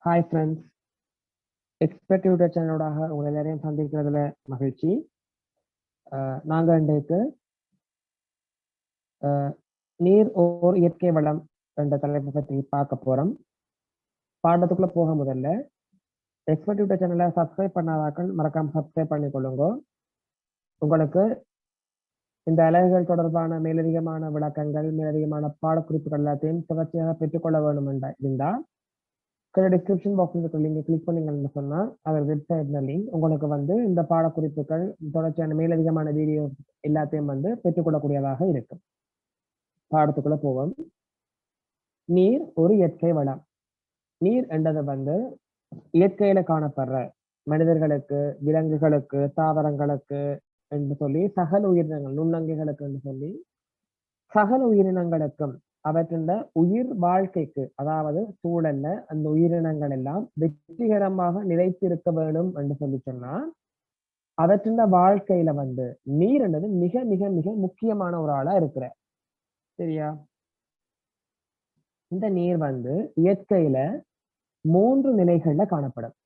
Hi friends, expect YouTube சேனலோடாக உங்களை எல்லாரையும் சந்திக்கிறதுல மகிழ்ச்சி. நாங்கள் இன்றைக்கு நீர் ஓர் இயற்கை வளம் என்ற தலைப்பை பற்றி பார்க்க போகிறோம். பாடத்துக்குள்ளே போக முதல்ல எக்ஸ்பெக்ட் யூடியூப் சேனலை சப்ஸ்கிரைப் பண்ணாதாக்கள் மறக்காம சப்ஸ்கிரைப் பண்ணிக்கொள்ளுங்க. உங்களுக்கு இந்த அலகுகள் தொடர்பான மேலதிகமான விளக்கங்கள், மேலதிகமான பாடக்குறிப்புகள் எல்லாத்தையும் தொடர்ச்சியாக பெற்றுக்கொள்ள வேண்டும் இருந்தால் டிஸ்கிரிப்ஷன் பாக்ஸில் இருக்கிற லிங்கை கிளிக் பண்ணீங்கன்னு சொன்னா அவர் வெப்சைட்ல லிங்க் உங்களுக்கு இந்த பாடக்குறிப்புகள் தொடர்ச்சியான மேலதிகமான வீடியோ எல்லாத்தையும் பெற்றுக்கொள்ளக்கூடியதாக இருக்கும். பாடத்துக்குள்ள போவோம். நீர் ஒரு இயற்கை வளம். நீர் என்றது இயற்கையில காணப்படுற மனிதர்களுக்கு, விலங்குகளுக்கு, தாவரங்களுக்கு என்று சொல்லி சகல உயிரினங்கள், நுண்ணங்கிகளுக்கு என்று சொல்லி சகல உயிரினங்களுக்கும் அவற்றின் உயிர் வாழ்க்கைக்கு, அதாவது சூழல்ல அந்த உயிரினங்கள் எல்லாம் வெற்றிகரமாக நிலைத்திருக்க வேணும் என்று சொல்லி சொன்னா அவற்றின் வாழ்க்கையில நீர் என்றது மிக மிக மிக முக்கியமான ஒரு ஆளா இருக்கிற. சரியா? இந்த நீர் இயற்கையில 3 நிலைகள்ல காணப்படும்.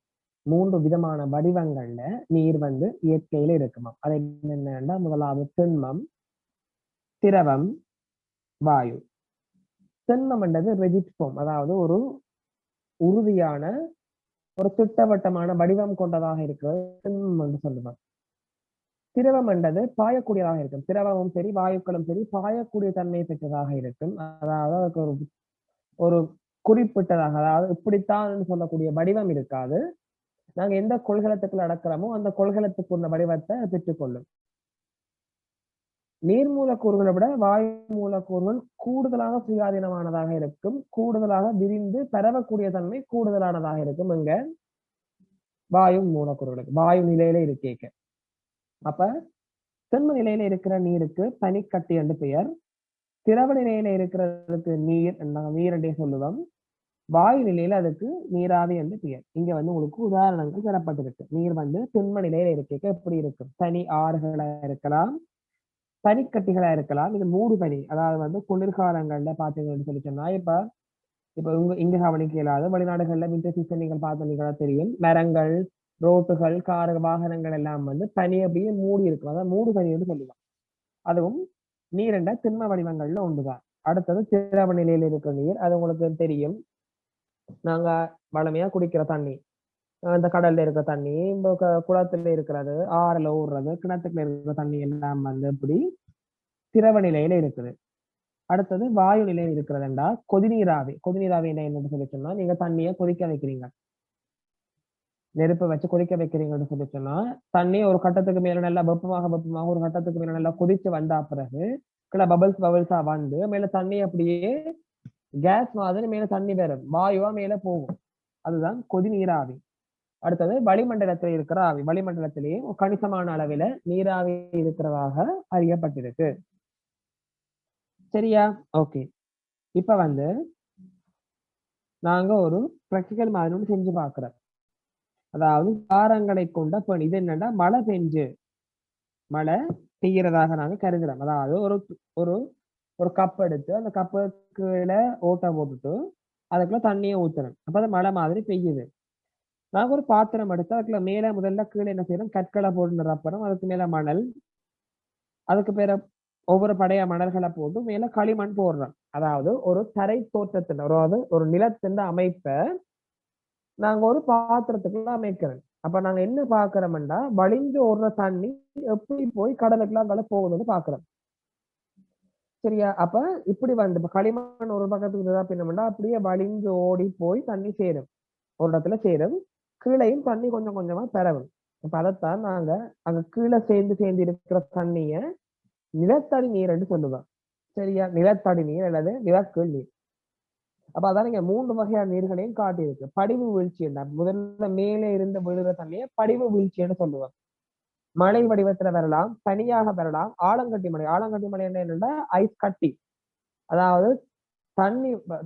3 விதமான வடிவங்கள்ல நீர் இயற்கையில இருக்குமா. அது என்னன்னா, முதலாவது திண்மம், திரவம், வாயு. திண்மம் என்றது ரெஜிட் ஃபார்ம், அதாவது ஒரு உறுதியான ஒரு திட்டவட்டமான வடிவம் கொண்டதாக இருக்கிறது திண்மம் என்று சொல்லுவாங்க. திரவம் என்றது பாயக்கூடியதாக இருக்கும். திரவமும் சரி வாயுக்களும் சரி பாயக்கூடிய தன்மை பெற்றதாக இருக்கும். அதாவது அதுக்கு ஒரு குறிப்பிட்டதாக, அதாவது இப்படித்தான் சொல்லக்கூடிய வடிவம் இருக்காது. நாங்க எந்த கொள்கலத்துக்குள்ள அடக்கிறோமோ அந்த கொள்கலத்துக்குள்ள வடிவத்தை பெற்றுக்கொள்ளும். நீர் மூலக்கூறுகளை விட வாயு மூலக்கூறுகள் கூடுதலாக சுயாதீனமானதாக இருக்கும். கூடுதலாக விரிந்து பரவக்கூடிய தன்மை கூடுதலானதாக இருக்கும் இங்க வாயு மூலக்கூறுகளுக்கு, வாயு நிலையில இருக்கேக்க. அப்ப திண்ம நிலையில இருக்கிற நீருக்கு பனிக்கட்டி என்று பெயர். திரவ நிலையில இருக்கிறதுக்கு நீர் என்றே சொல்லுவோம். வாயு நிலையில அதுக்கு நீராவி என்று பெயர். இங்க உங்களுக்கு உதாரணங்கள் தரப்பட்டிருக்கு. நீர் திண்ம நிலையில இருக்கேக்க எப்படி இருக்கும்? தனி ஆறுகளா இருக்கலாம், பனிக்கட்டிகளா இருக்கலாம். இது 3 பனி, அதாவது குளிர்காலங்கள்ல பாத்தீங்கன்னு சொல்லி சொன்னா, இப்ப இங்க கவனிக்க இயலாது. வெளிநாடுகள்ல வின்டர் சீசன் நீங்கள் பார்த்தீங்கன்னா தெரியும், மரங்கள், ரோட்டுகள், காரு, வாகனங்கள் எல்லாம் பனி அப்படியே மூடி இருக்கும். அதாவது 3 பனி என்று சொல்லுவாங்க. அதுவும் நீரெண்ட திண்ம வடிவங்கள்ல ஒன்றுதான். அடுத்தது திரவ நிலையில இருக்கிற நீர். அது உங்களுக்கு தெரியும், நாங்க வளமையா குடிக்கிற தண்ணி, இந்த கடல்ல இருக்கிற தண்ணி, குளத்துல இருக்கிறது, ஆறுல ஊடுறது, கிணத்துக்குள்ள இருக்கிற தண்ணி எல்லாம் இப்படி திரவ நிலையில இருக்குது. அடுத்தது வாயு நிலையில் இருக்கிறதுண்டா கொதிநீராவி. கொதிநீராவி என்னன்னு சொல்லி சொன்னா, நீங்க தண்ணியை கொதிக்க வைக்கிறீங்க, நெருப்பை வச்சு கொதிக்க வைக்கிறீங்கன்னு சொல்லி சொன்னா, தண்ணி ஒரு கட்டத்துக்கு மேல நல்லா வெப்பமாக ஒரு கட்டத்துக்கு மேல நல்லா கொதிச்சு வந்தா பிறகு பபிள்ஸா மேல தண்ணி அப்படியே கேஸ் மாதிரி மேல தண்ணி வரும், வாயுவா மேல போகும். அதுதான் கொதிநீராவி. அடுத்தது வளிமண்டலத்தில் இருக்கிற ஆவி. வளிமண்டலத்திலேயே கணிசமான அளவில நீராவி இருக்கிறதாக அறியப்பட்டிருக்கு. சரியா? ஓகே. இப்ப நாங்க ஒரு பிராக்டிக்கல் மாதிரி ஒன்று செஞ்சு பார்க்கிறோம். அதாவது காரங்களை கொண்ட பெண். இது என்னன்னா, மழை பெய்யறதாக நாங்க கருதுறோம். அதாவது ஒரு ஒரு கப் எடுத்து அந்த கப்புக்குள்ள ஓட்டை போட்டுட்டு அதுக்குள்ள தண்ணியை ஊத்தணும். அப்ப அது மழை மாதிரி பெய்யுது. நாங்க ஒரு பாத்திரம் எடுத்து அதுக்குள்ள மேல முதல்ல கீழே என்ன செய்யறோம், கற்களை போட்டு நிரப்புறோம். அதுக்கு மேல மணல், அதுக்கு பேர ஒவ்வொரு படையா மணல்களை போட்டு மேல களிமண் போடுறோம். அதாவது ஒரு தரை தோற்றத்தின், அதாவது ஒரு நிலத்தின் அமைப்பை நாங்க ஒரு பாத்திரத்துக்குள்ள அமைக்கிறோம். அப்ப நாங்க என்ன பாக்குறோம்னா, வழிஞ்சு ஓடுற தண்ணி எப்படி போய் கடலுக்குள்ள போகுதுன்னு பாக்குறோம். சரியா? அப்ப இப்படி இப்ப களிமண் ஒரு பக்கத்துக்கு பின்னம்னா அப்படியே வழிஞ்சு ஓடி போய் தண்ணி சேரும், ஒரு இடத்துல சேரும். கீழையும் தண்ணி கொஞ்சம் கொஞ்சமா பெறவும். அப்ப அதைத்தான் நாங்க அங்க கீழே சேர்ந்து இருக்கிற தண்ணிய நிலத்தடி நீர் என்று சொல்லுவோம். சரியா? நிலத்தடி நீர் அல்லது நிலக்கீழ் நீர். அப்ப அதான் நீங்க 3 வகையான நீர்களையும் காட்டியிருக்கு. படிவு வீழ்ச்சி என்ன, முதல்ல மேலே இருந்து விழுகிற தண்ணியை படிவு வீழ்ச்சின்னு சொல்லுவாங்க. மழை வடிவத்துல வரலாம், தனியாக வரலாம். ஆலங்கட்டி மழை. ஆலங்கட்டி மழை என்னன்னா ஐஸ் கட்டி, அதாவது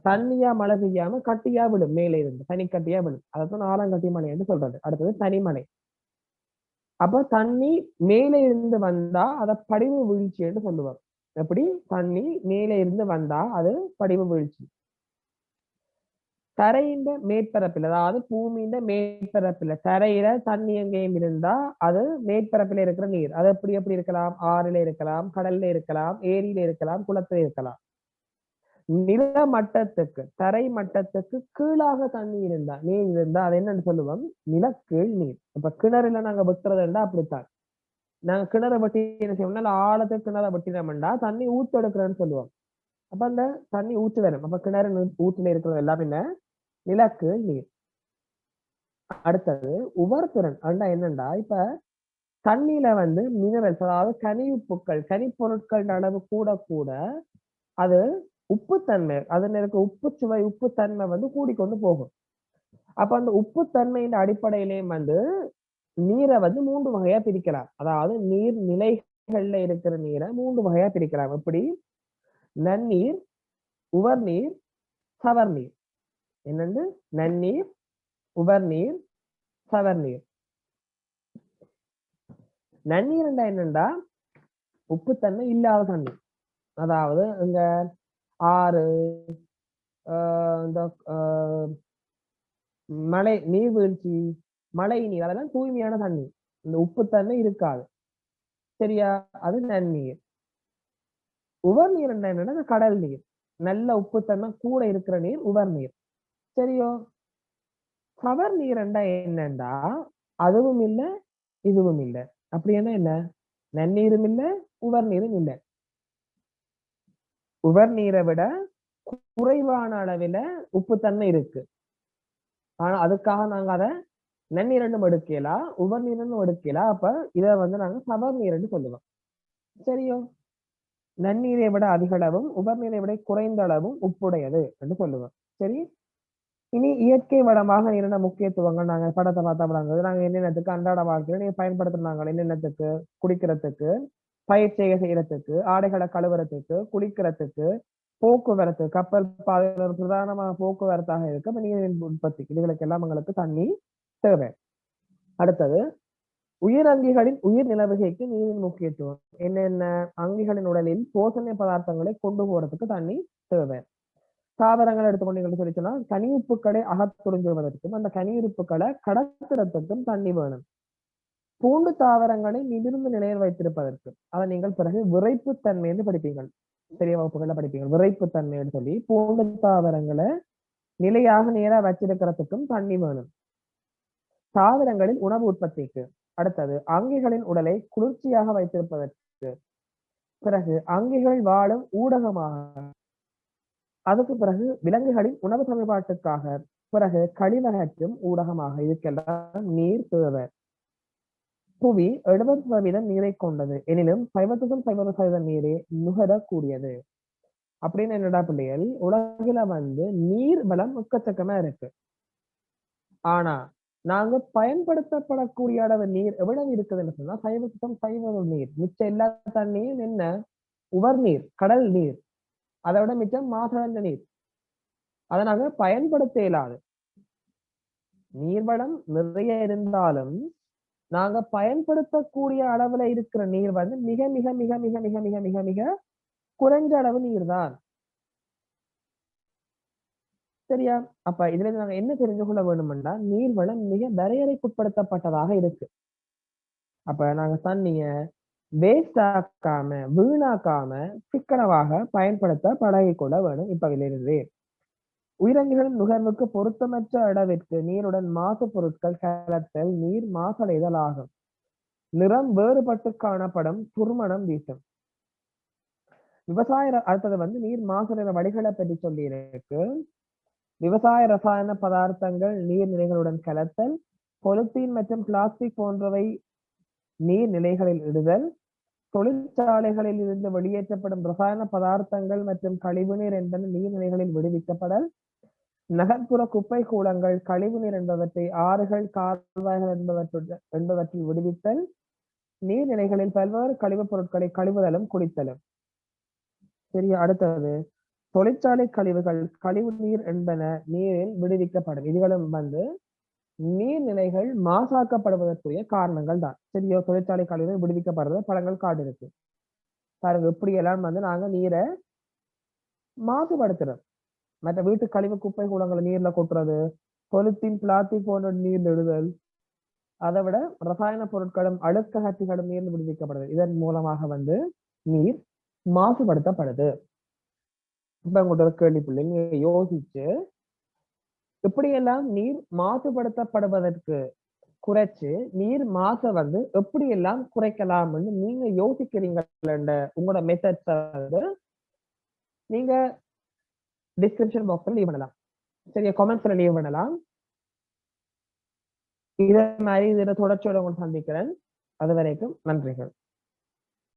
தண்ணியா மழை பெய்யாம கட்டியா விடும், மேலே இருந்து தனிக்கட்டியா விடும். அதான் ஆலங்கட்டி மழை என்று சொல்றது. அடுத்தது தனிமழை. அப்ப தண்ணி மேலே இருந்து வந்தா அதை படிவு வீழ்ச்சி என்று சொல்லுவாங்க. எப்படி? தண்ணி மேலே இருந்து வந்தா அது படிவு வீழ்ச்சி. தரையின் மேற்பரப்பில், அதாவது பூமியின் மேற்பரப்பில் தரையில தண்ணி எங்கேயும் இருந்தா அது மேற்பரப்பில இருக்கிற நீர். அது எப்படி எப்படி இருக்கலாம்? ஆறுல இருக்கலாம், கடல்ல இருக்கலாம், ஏரியில இருக்கலாம், குளத்துல இருக்கலாம். நில மட்டத்துக்கு, தரை மட்டத்துக்கு கீழாக தண்ணி இருந்தா, நீர் இருந்தா அது என்னன்னு சொல்லுவோம்? நிலக்கீழ் நீர். இப்ப கிணறுல நாங்க வெட்டுறதுண்டா அப்படித்தான். நாங்க கிணறு வெட்டி என்ன செய்வோம்னா ஆழத்துக்கு கிணற வெட்டினோம்னா தண்ணி ஊத்து எடுக்கிறோம்னு சொல்லுவோம். அப்ப அந்த தண்ணி ஊத்து வரும். அப்ப கிணறு ஊத்துல இருக்கிறது எல்லாம் என்ன? நிலக்கீழ் நீர். அடுத்தது உவர்திறன் அப்படின்னா என்னண்டா, இப்ப தண்ணியில வந்து மினரல்ஸ், அதாவது கனிவுப்புக்கள், கனிப்பொருட்கள் அளவு கூட கூட அது உப்புத்தன்மை, அதுல இருக்க உப்பு சுவை, உப்புத்தன்மை வந்து கூடிக்கொண்டு போகும். அப்ப அந்த உப்புத்தன்மையின் அடிப்படையிலேயும் வந்து நீரை வந்து 3 வகையா பிரிக்கலாம். அதாவது நீர் நிலைகள்ல இருக்கிற நீரை 3 வகையா பிரிக்கலாம். எப்படி? நன்னீர், உவர்நீர், சவர்நீர். என்னண்டு? நன்னீர், உவர்நீர், சவர்நீர். நன்னீர் என்னண்டா உப்புத்தன்மை இல்லாத தண்ணி. அதாவது இந்த ஆறு, இந்த மழை நீர்வீழ்ச்சி, மழை நீர், அதெல்லாம் தூய்மையான தண்ணி. இந்த உப்புத்தன்மை இருக்காது. சரியா? அது நன்னீர். உவர்நீர் என்னன்னா கடல் நீர், நல்ல உப்புத்தன்மை கூட இருக்கிற நீர் உவர்நீர். சரியோ? சவர் நீர் என்னண்டா அதுவும் இல்லை இதுவும் இல்லை. அப்படி என்ன? நன்னீரும் இல்லை, உவர்நீரும் இல்லை. உவர்நீரை விட குறைவான அளவில உப்புத்தன்மை இருக்கு. ஆனா அதுக்காக நாங்க அதை நன்னீரண்டும் எடுக்கலாம், உவர்நீரண்டும் எடுக்கலாம். அப்ப இதை வந்து நாங்க சவர் நீர்ன்னு சொல்லுவோம். சரியோ? நன்னீரை விட அதிக அளவும் உவர்நீரை விட குறைந்த அளவும் உப்புடையது என்று சொல்லுவோம். சரி, இனி இயற்கை வளமாக என்னென்ன முக்கியத்துவங்கள் நாங்க படத்தை பார்த்தா நாங்க என்னென்னத்துக்கு அன்றாட வாழ்க்கையில நீங்க பயன்படுத்துறாங்க? என்னென்னத்துக்கு? குடிக்கிறதுக்கு, பயிர் செய்யறதுக்கு, ஆடைகளை கழுவுறதுக்கு, குளிக்கிறதுக்கு, போக்குவரத்து, கப்பல் பாதையில் ஒரு பிரதானமான போக்குவரத்தாக இருக்கு நீரின் உற்பத்திக்கு. இதுகளுக்கு எல்லாம் எங்களுக்கு தண்ணி தேவை. அடுத்தது உயிர் அங்கிகளின் உயிர் நிலவுகைக்கு நீரின் முக்கியத்துவம். என்னென்ன? அங்கிகளின் உடலில் போஷண பதார்த்தங்களை கொண்டு போறதுக்கு தண்ணி தேவை. தாவரங்களை எடுத்துக்கொண்டு சொல்லி சொன்னா கனியுப்புக்களை அகத்துறிஞ்சுவதற்கும் அந்த கனியுறுப்புகளை கடத்துறதுக்கும் தண்ணி வேணும். பூண்டு தாவரங்களை நிமிர்ந்த நிலையில் வைத்திருப்பதற்கும், அதை நீங்கள் பிறகு விரைப்புத்தன்மை என்று படிப்பீங்கள், பெரிய வகுப்புகள்ல படிப்பீங்க. விரைப்புத்தன்மைன்னு சொல்லி பூண்டு தாவரங்களை நிலையாக நேரா வச்சிருக்கிறதுக்கும் தண்ணி வேணும். தாவரங்களின் உணவு உற்பத்திக்கு. அடுத்தது அங்கிகளின் உடலை குளிர்ச்சியாக வைத்திருப்பதற்கு. பிறகு அங்கிகள் வாழும் ஊடகமாக. அதுக்கு பிறகு விலங்குகளின் உணவு செயல்பாட்டுக்காக. பிறகு கழிவகற்றும் ஊடகமாக. இதுக்கெல்லாம் நீர் தேவை. புவி 70% நீரை கொண்டது, எனினும் 50% நீரே நுகரக்கூடியது. அப்படின்னு என்னடா பிள்ளைகள், உலகில வந்து நீர் வளம் எக்கச்சக்கமா இருக்கு. ஆனா நாங்க பயன்படுத்தப்படக்கூடிய அளவு நீர் எவ்வளவு இருக்குதுன்னு சொன்னா 50% நீர். மிச்சம் எல்லா தண்ணியும் என்ன? உவர்நீர், கடல் நீர். அதை விட மிச்சம் மாசடைந்த நீர். அதை நாங்க பயன்படுத்த இயலாது. நீர்வளம் நிறைய இருந்தாலும் நாங்க பயன்படுத்தக்கூடிய அளவுல இருக்கிற நீர் வந்து மிக மிக மிக மிக மிக மிக மிக மிக குறைஞ்ச அளவு நீர் தான். சரியா? அப்ப இதுல இருந்து நாங்க என்ன தெரிஞ்சு கொள்ள வேண்டும்னா, நீர்வளம் மிக வரையறைக்குட்படுத்தப்பட்டதாக இருக்கு. அப்ப நாங்க தண்ணிய வேஸ்ட் ஆக்காம, வீணாக்காம சிக்கனமாக பயன்படுத்த பழகிக்கொள்ள வேணும் இப்ப இருந்து. உயிரங்கிகளின் நுகர்வுக்கு பொருத்தமற்ற அளவிற்கு நீருடன் மாசு பொருட்கள் கலத்தல் நீர் மாசடைதல் ஆகும். நிறம் வேறுபட்டு காணப்படும், துர்மணம் வீசும். விவசாய அடுத்தது வந்து நீர் மாசடைந்த வழிகளை பற்றி சொல்லி இருக்கு. விவசாய ரசாயன பதார்த்தங்கள் நீர்நிலைகளுடன் கலத்தல், பொலித்தீன் மற்றும் பிளாஸ்டிக் போன்றவை நீர்நிலைகளில் இடுதல், தொழிற்சாலைகளில் இருந்து வெளியேற்றப்படும் ரசாயன பதார்த்தங்கள் மற்றும் கழிவுநீர் என்பன நீர்நிலைகளில் விடுவிக்கப்படல், நகர்ப்புற குப்பை கூலங்கள், கழிவுநீர் என்பவற்றை ஆறுகள், கால்வாய்கள் என்பவற்றில் விடுவித்தல், நீர்நிலைகளில் பல்வேறு கழிவுப் பொருட்களை கழுவுதலும் குடித்தலும். சரியா? அடுத்தது தொழிற்சாலை கழிவுகள், கழிவு நீர் என்பன நீரில் விடுவிக்கப்படும். இதுகளும் வந்து நீர்நிலைகள் மாசாக்கப்படுவதற்குரிய காரணங்கள் தான். சரியோ? தொழிற்சாலை கழிவுகள் விடுவிக்கப்படுறது பழங்கள் காடு இருக்கு பாருங்க. இப்படி எல்லாம் வந்து நாங்க நீரை மாசுபடுத்துறோம். மற்ற வீட்டு கழிவு குப்பை கூடங்களை நீர்ல கொட்டுறது, பொலித்தீன் பிளாஸ்டிக் போன்ற நீர்ல இடுதல், அதை விட ரசாயன பொருட்களும் அழுக்ககத்திகளும் நீர்ல விடுவிக்கப்படுது. இதன் மூலமாக நீர் மாசுபடுத்தப்படுது. இப்ப உங்கள்ட்ட ஒரு கேள்வி பிள்ளை, நீங்க யோசிச்சு எப்படியெல்லாம் நீர் மாசுபடுத்தப்படுவதற்கு குறைச்சு நீர் மாச எப்படி எல்லாம் குறைக்கலாம்னு நீங்க யோசிக்கிறீங்க. உங்களோட மெத்தட்ஸ் நீங்க டிஸ்கிரிப்ஷன் பாக்ஸ்ல லீவ் பண்ணலாம், சரியா? கமெண்ட்ஸ்ல லீவ் பண்ணலாம். இதே மாதிரி இதுல தொடர்ச்சியோட உங்களை சந்திக்கிறேன். அது வரைக்கும் நன்றிகள்.